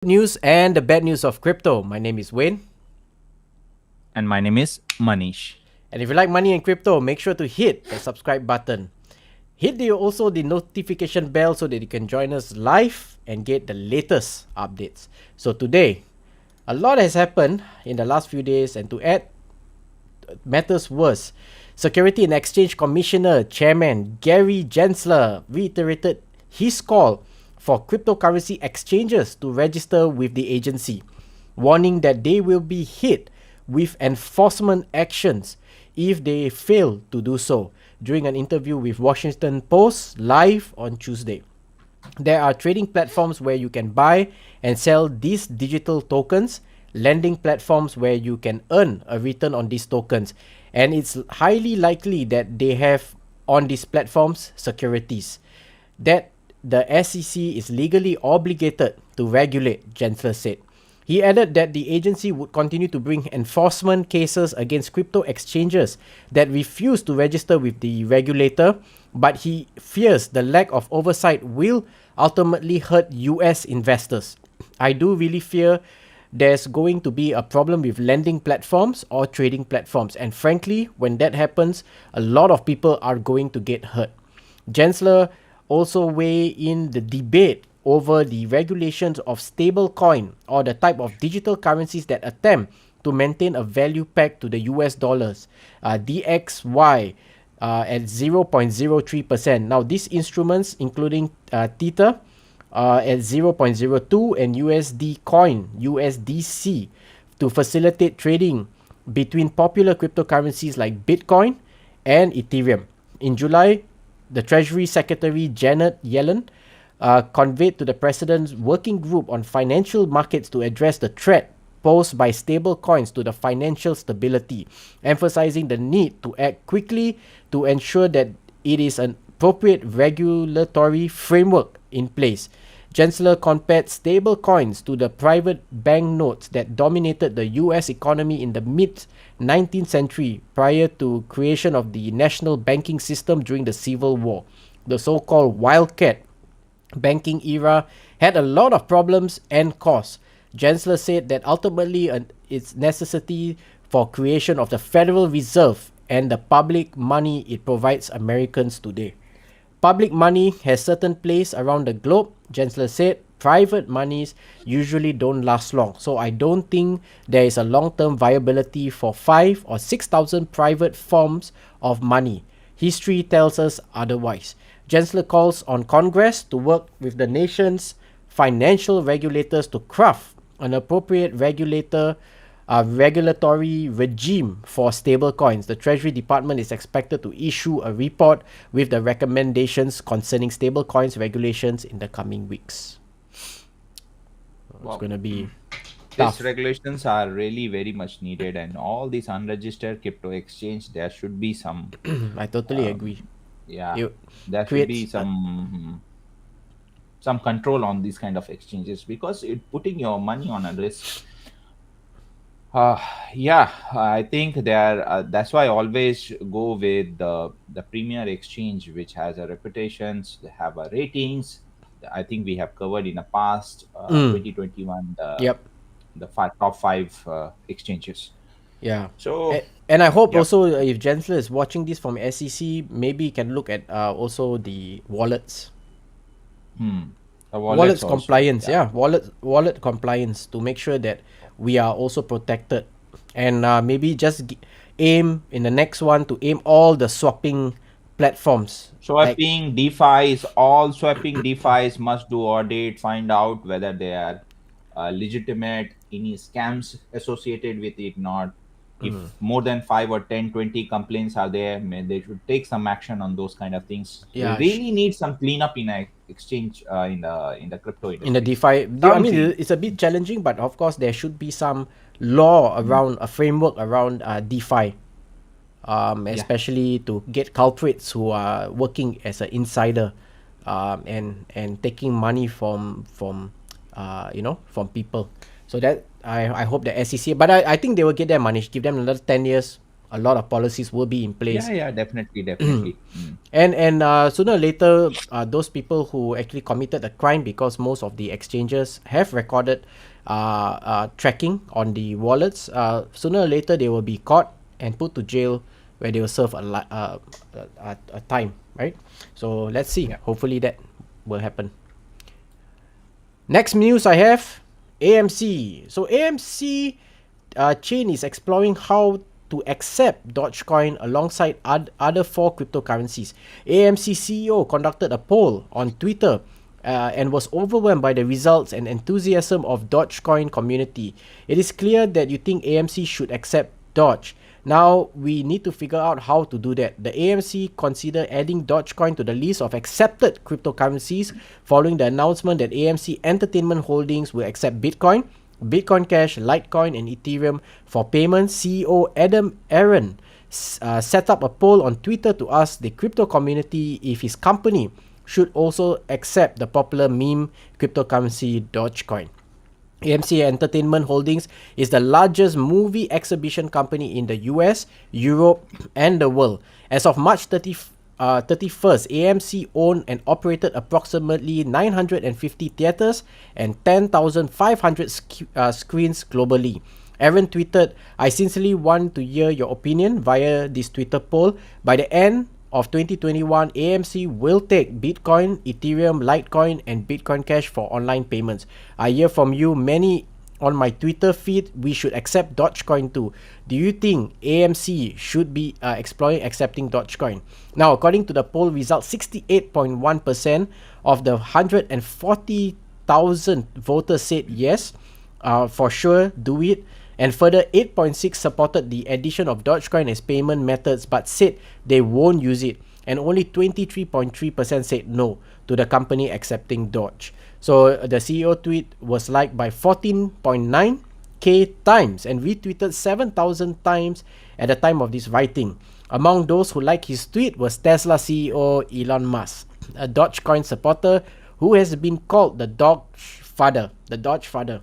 News and the bad news of crypto. My name is Wayne. And my name is Manish. And if you like money and crypto, make sure to hit the subscribe button. Hit also the notification bell so that you can join us live and get the latest updates. So today, a lot has happened in the last few days, and to add matters worse, Security and Exchange Commissioner Chairman Gary Gensler reiterated his call for cryptocurrency exchanges to register with the agency, warning that they will be hit with enforcement actions if they fail to do so during an interview with Washington Post live on Tuesday. There are trading platforms where you can buy and sell these digital tokens, lending platforms where you can earn a return on these tokens, and it's highly likely that they have on these platforms securities that the SEC is legally obligated to regulate, Gensler said. He added that the agency would continue to bring enforcement cases against crypto exchanges that refuse to register with the regulator, but he fears the lack of oversight will ultimately hurt US investors. I do really fear there's going to be a problem with lending platforms or trading platforms, and frankly, when that happens, a lot of people are going to get hurt. Gensler also weigh in the debate over the regulations of stablecoin or the type of digital currencies that attempt to maintain a value pegged to the US dollars, DXY, at 0.03%. Now, these instruments, including Tether, at 0.02, and USD coin, USDC, to facilitate trading between popular cryptocurrencies like Bitcoin and Ethereum. In July, the Treasury Secretary Janet Yellen conveyed to the President's Working Group on Financial Markets to address the threat posed by stable coins to the financial stability, emphasizing the need to act quickly to ensure that it is an appropriate regulatory framework in place. Gensler compared stable coins to the private bank notes that dominated the US economy in the mid 19th century prior to creation of the national banking system during the Civil War. The so-called wildcat banking era had a lot of problems and costs. Gensler said that ultimately its necessity for creation of the Federal Reserve and the public money it provides Americans today. Public money has certain place around the globe, Gensler said. Private monies usually don't last long. So I don't think there is a long-term viability for 5 or 6,000 private forms of money. History tells us otherwise. Gensler calls on Congress to work with the nation's financial regulators to craft an appropriate regulatory regime for stablecoins. The Treasury Department is expected to issue a report with the recommendations concerning stablecoins regulations in the coming weeks. It's going to be tough. These regulations are really very much needed, and all these unregistered crypto exchange, there should be some, I totally agree. yeah, It there should be creates some control on these kind of exchanges because it putting your money on a risk. Uh, yeah, I think there. That's why I always go with the premier exchange, which has a reputations. They have a ratings. I think we have covered in the past 2021 yep. top five exchanges. Yeah. So And I hope yep, also if Gensler is watching this from SEC, maybe he can look at also the wallets. the Wallets wallets also. compliance, Yeah. yeah. Wallet compliance to make sure that we are also protected. And maybe just aim in the next one to aim all the swapping platforms. Like, Swapping DeFi's, all swapping DeFi's must do audit, find out whether they are legitimate, any scams associated with it, not. If more than 5 or 10, 20 complaints are there, they should take some action on those kind of things. We yeah, really need some cleanup in a exchange in the crypto in the industry. DeFi, I mean, Something. it's a bit challenging, but of course there should be some law around a framework around DeFi, Yeah. especially to get culprits who are working as an insider, and taking money from from people. So that I hope the SEC, but I think they will get their money. Give them another 10 years. a lot of policies will be in Yeah, place. yeah, definitely, definitely. And sooner or later, those people who actually committed a crime, because most of the exchanges have recorded tracking on the wallets, sooner or later they will be caught and put to jail, where they will serve a time, right? So let's see. Yeah. Hopefully that will happen. Next news I have AMC. So AMC chain is exploring how to accept Dogecoin alongside other four cryptocurrencies. AMC CEO conducted a poll on Twitter and was overwhelmed by the results and enthusiasm of Dogecoin community. It is clear that you think AMC should accept Doge. Now we need to figure out how to do that. The AMC consider adding Dogecoin to the list of accepted cryptocurrencies following the announcement that AMC Entertainment Holdings will accept Bitcoin, Bitcoin Cash, Litecoin, and Ethereum for payments. CEO Adam Aaron set up a poll on Twitter to ask the crypto community if his company should also accept the popular meme cryptocurrency Dogecoin. AMC Entertainment Holdings is the largest movie exhibition company in the US, Europe, and the world. As of March 31st, AMC owned and operated approximately 950 theaters and 10,500 screens globally. Aaron tweeted, "I sincerely want to hear your opinion via this Twitter poll. By the end of 2021, AMC will take Bitcoin, Ethereum, Litecoin, and Bitcoin Cash for online payments. I hear from you many on my Twitter feed. We should accept Dogecoin too. Do you think AMC should be exploring accepting Dogecoin?" Now, according to the poll results, 68.1% of the 140,000 voters said yes, for sure, do it. And further, 8.6 supported the addition of Dogecoin as payment methods but said they won't use it. And only 23.3% said no to the company accepting Doge. So the CEO tweet was liked by 14.9k times and retweeted 7,000 times at the time of this writing. Among those who liked his tweet was Tesla CEO Elon Musk, a Dogecoin supporter who has been called the Doge Father. The Doge Father.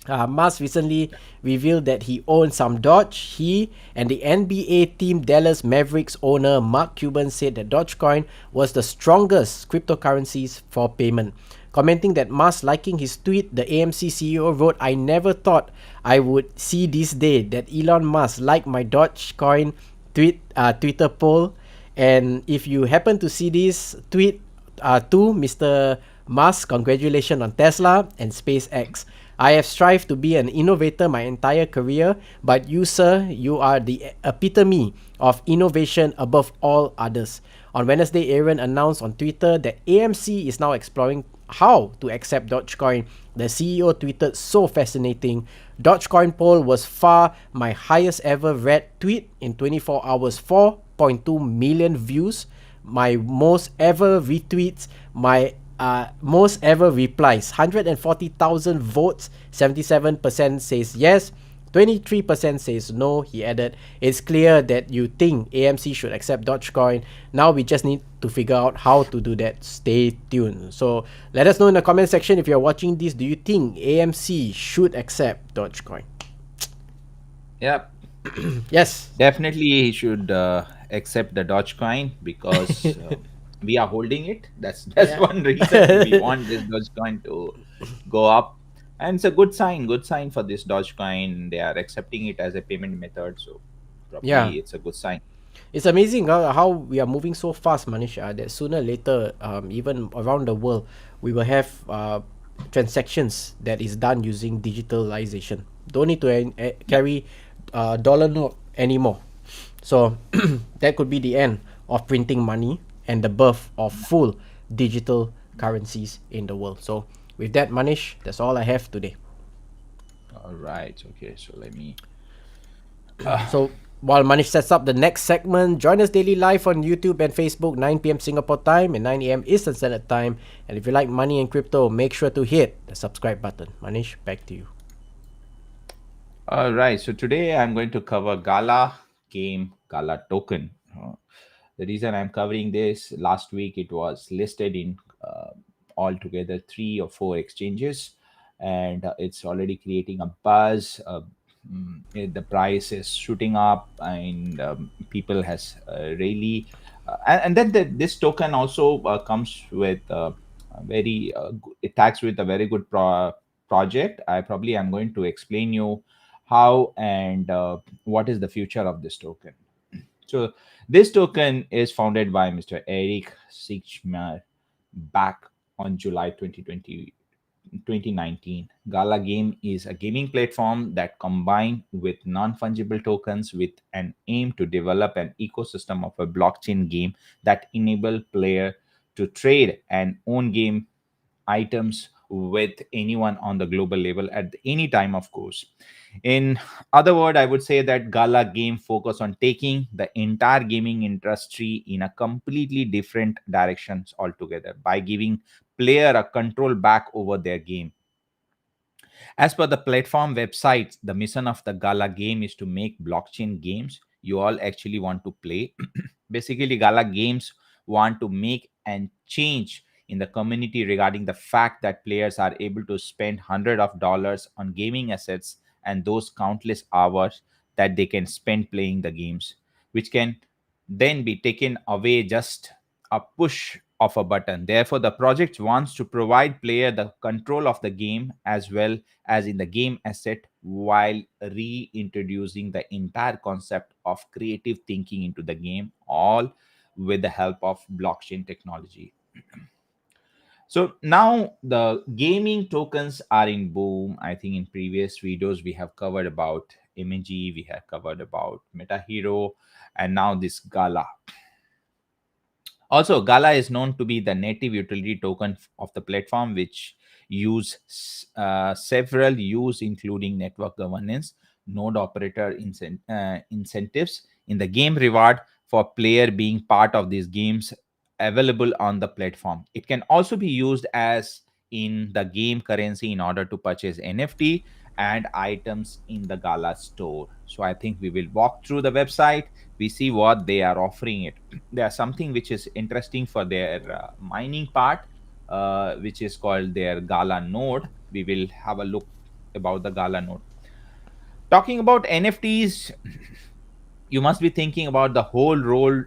Musk recently revealed that he owns some Doge. He and the NBA team Dallas Mavericks owner Mark Cuban said that Dogecoin was the strongest cryptocurrencies for payment. Commenting that Musk liking his tweet, the AMC CEO wrote, "I never thought I would see this day that Elon Musk liked my Dogecoin Twitter poll. And if you happen to see this tweet to Mr. Musk, congratulations on Tesla and SpaceX. I have strived to be an innovator my entire career, but you, sir, you are the epitome of innovation above all others." On Wednesday, Aaron announced on Twitter that AMC is now exploring how to accept Dogecoin. The CEO tweeted, "So fascinating. Dogecoin poll was far my highest ever read tweet in 24 hours, 4.2 million views. My most ever retweets, my most ever replies, 140,000 votes, 77% says yes, 23% says no." He added, "It's clear that you think AMC should accept Dogecoin. Now we just need to figure out how to do that. Stay tuned." So let us know in the comment section if you're watching this. Do you think AMC should accept Dogecoin? Yeah, Yes. definitely he should accept the Dogecoin because we are holding it. That's Yeah. one reason we want this Dogecoin to go up, and it's a good sign for this Dogecoin. They are accepting it as a payment method, so Yeah. probably it's a good sign. It's amazing how we are moving so fast, Manish, that sooner or later, even around the world, we will have transactions that is done using digitalization. Don't need to Yeah, carry dollar note anymore. So that could be the end of printing money and the birth of full digital currencies in the world. So with that, Manish, that's all I have today. all right. Okay, so let me. So while Manish sets up the next segment, join us daily live on YouTube and Facebook, 9 p.m. Singapore time and 9 a.m. Eastern Standard Time. And if you like money and crypto, make sure to hit the subscribe button. Manish, back to you. All right. So today I'm going to cover Gala Game, Gala token. The reason I'm covering this, last week it was listed in altogether 3 or 4 exchanges, and it's already creating a buzz. the price is shooting up, and people has really and then this token also comes with a very it tags with a very good project. I probably am going to explain you how and what is the future of this token. So this token is founded by Mr. Eric Sichmer back on July 2019. Gala Game is a gaming platform that combined with non-fungible tokens with an aim to develop an ecosystem of a blockchain game that enable player to trade and own game items with anyone on the global level at any time, of course. In other word, I would say that Gala Game focus on taking the entire gaming industry in a completely different directions altogether by giving player a control back over their game. As per the platform website, the mission of the Gala Game is to make blockchain games you all actually want to play. Basically, Gala Games want to make and change in the community regarding the fact that players are able to spend hundred of dollars on gaming assets and those countless hours that they can spend playing the games, which can then be taken away just a push of a button. Therefore, the project wants to provide player the control of the game as well as in the game asset while reintroducing the entire concept of creative thinking into the game, all with the help of blockchain technology. So now the gaming tokens are in boom. I think in previous videos we have covered about MG, we have covered about Meta Hero, and now this Gala. Also, Gala is known to be the native utility token of the platform, which use several use including network governance, node operator incentives in the game reward for player being part of these games available on the platform. It can also be used as in the game currency in order to purchase NFT and items in the Gala store. So I think we will walk through the website. We see what they are offering it. There's something which is interesting for their mining part, which is called their Gala node. We will have a look about the Gala node. Talking about NFTs, you must be thinking about the whole role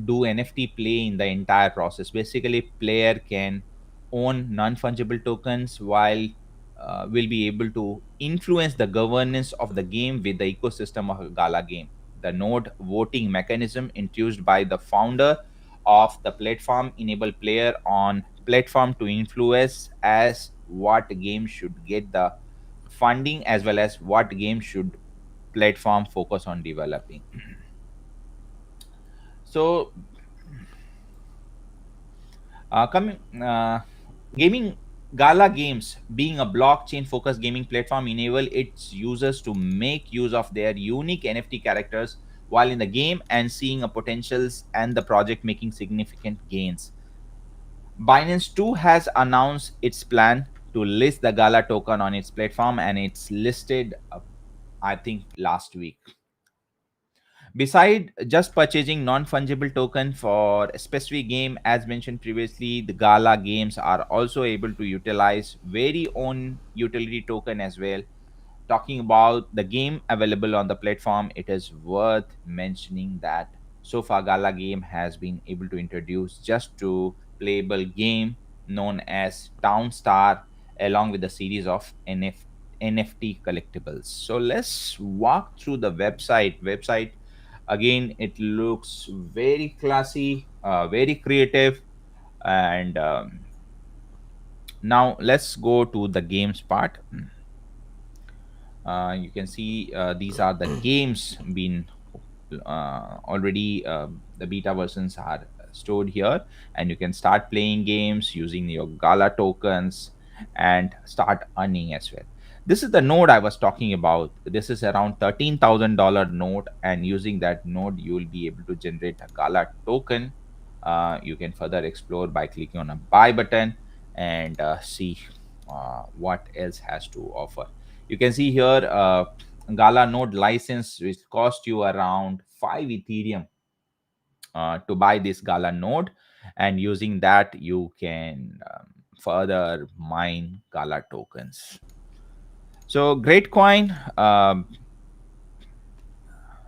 do NFT play in the entire process. Basically, player can own non-fungible tokens while will be able to influence the governance of the game with the ecosystem of a Gala game. The node voting mechanism introduced by the founder of the platform enable player on platform to influence as what game should get the funding as well as what game should platform focus on developing. So, coming gaming Gala Games, being a blockchain focused gaming platform, enable its users to make use of their unique NFT characters while in the game and seeing a potentials and the project making significant gains. Binance too has announced its plan to list the Gala token on its platform, and it's listed, I think, last week. Beside just purchasing non-fungible token for a specific game, as mentioned previously, the Gala games are also able to utilize very own utility token as well. Talking about the game available on the platform, it is worth mentioning that so far Gala game has been able to introduce just to playable game known as Town Star along with a series of NFT collectibles. So let's walk through the website. Again, it looks very classy, very creative, and now let's go to the games part. You can see these are the games being already the beta versions are stored here, and you can start playing games using your Gala tokens and start earning as well. This is the node I was talking about. This is around $13,000 node, and using that node you will be able to generate a Gala token. You can further explore by clicking on a buy button and see what else has to offer. You can see here Gala node license, which cost you around 5 Ethereum to buy this Gala node, and using that you can further mine Gala tokens. So great coin.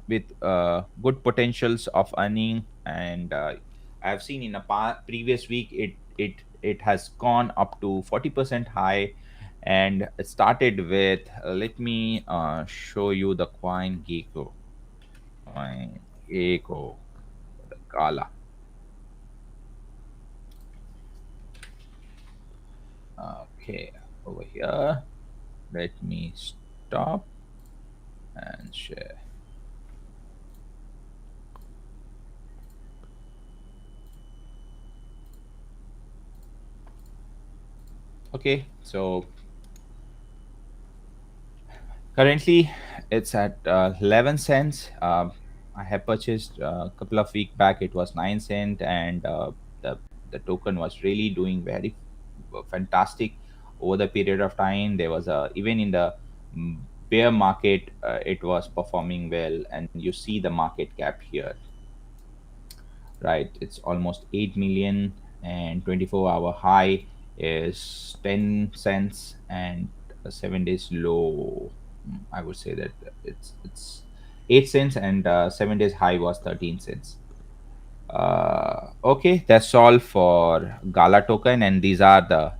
with good potentials of earning. And I've seen in a previous week it has gone up to 40% high, and it started with let me show you the coin gecko, the Gala. Okay, over here, let me stop and share. Okay, so currently, it's at 11 cents. I have purchased a couple of weeks back. It was 9 cent, and the token was really doing very fantastic over the period of time. There was a even in the mm, bear market, it was performing well, and you see the market cap here, right? It's almost 8 million, and 24-hour high is 10 cents, and a 7 days low, I would say that it's 8 cents, and 7 days high was 13 cents. Okay, that's all for Gala token, and these are the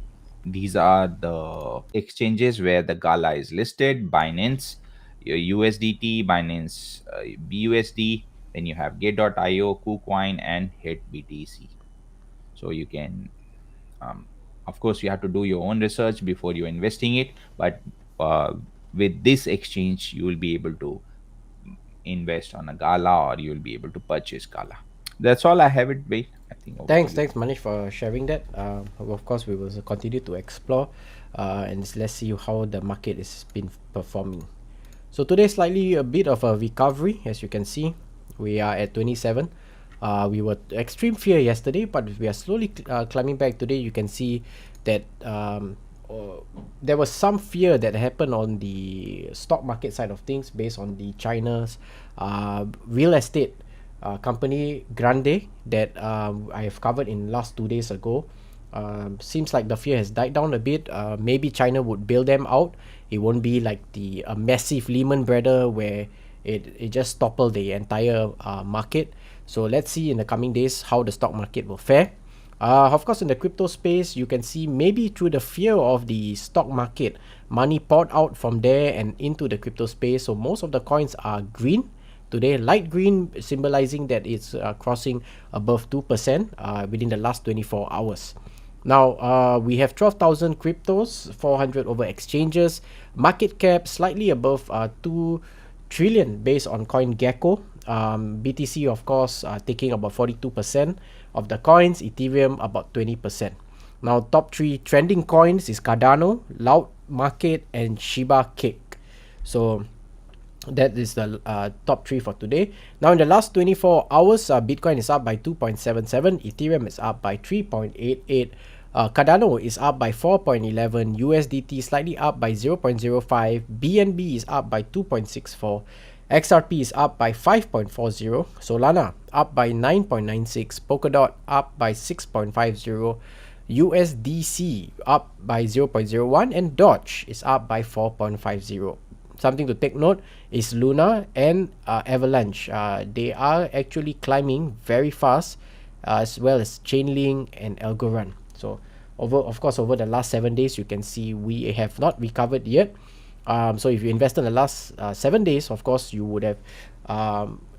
exchanges where the Gala is listed: Binance, USDT, Binance, BUSD. Then you have Gate.io, KuCoin, and HitBTC. So you can, um, of course, you have to do your own research before you're investing it. But uh, with this exchange, you will be able to invest on a Gala, or you will be able to purchase Gala. That's all I have it, Wait, I think over to Thanks, you. thanks, Manish, for sharing that. Of course, we will continue to explore, and let's see how the market is been performing. So today, slightly a bit of a recovery, as you can see. We are at 27. We were extreme fear yesterday, but we are slowly climbing back. Today, you can see that there was some fear that happened on the stock market side of things based on the China's real estate company Grande that I have covered in last 2 days ago. Seems like the fear has died down a bit. Maybe China would bail them out. It won't be like the massive Lehman Brothers where it just toppled the entire market. So let's see in the coming days how the stock market will fare. Of course, in the crypto space, you can see maybe through the fear of the stock market, money poured out from there and into the crypto space. So most of the coins are green today, light green, symbolizing that it's crossing above 2% within the last 24 hours. Now, we have 12,000 cryptos, 400 over exchanges, market cap slightly above 2 trillion based on CoinGecko. BTC, of course, taking about 42% of the coins, Ethereum about 20%. Now, top three trending coins is Cardano, Loud Market, and Shiba Cake. So, that is the top three for today. Now, in the last 24 hours, Bitcoin is up by 2.77, Ethereum is up by 3.88, Cardano is up by 4.11, USDT slightly up by 0.05, BNB is up by 2.64, XRP is up by 5.40, Solana up by 9.96, Polkadot up by 6.50, USDC up by 0.01, and Doge is up by 4.50. Something to take note is Luna and Avalanche. They are actually climbing very fast, as well as Chainlink and Algorand. So, of course, over the last 7 days, you can see we have not recovered yet. So, if you invest in the last 7 days, of course, you would have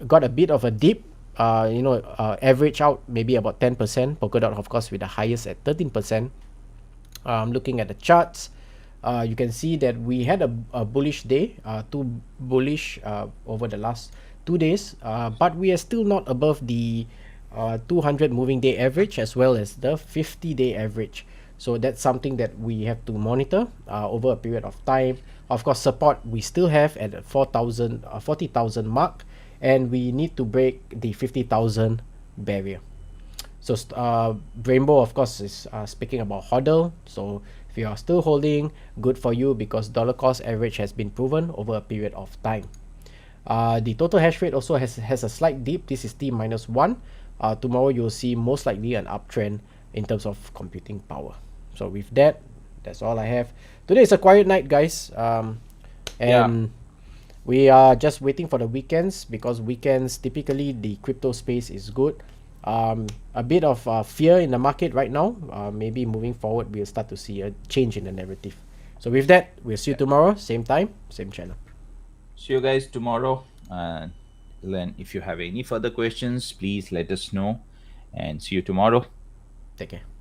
got a bit of a dip. Average out maybe about 10%. Polkadot, of course, with the highest at 13%. Looking at the charts, you can see that we had a bullish day, too bullish over the last 2 days, but we are still not above the 200 moving day average as well as the 50-day average. So that's something that we have to monitor over a period of time. Of course, support we still have at 40,000 mark, and we need to break the 50,000 barrier. So Rainbow, of course, is speaking about hodl. So if you are still holding, good for you because dollar cost average has been proven over a period of time. The total hash rate also has a slight dip. This is T minus 1. Tomorrow you'll see most likely an uptrend in terms of computing power. So with that, that's all I have. Today is a quiet night, guys. Yeah. And We are just waiting for the weekends because weekends typically the crypto space is good. A bit of fear in the market right now. Maybe moving forward, we'll start to see a change in the narrative. So with that, we'll see you tomorrow, same time, same channel. See you guys tomorrow. And then, if you have any further questions, please let us know. And see you tomorrow. Take care.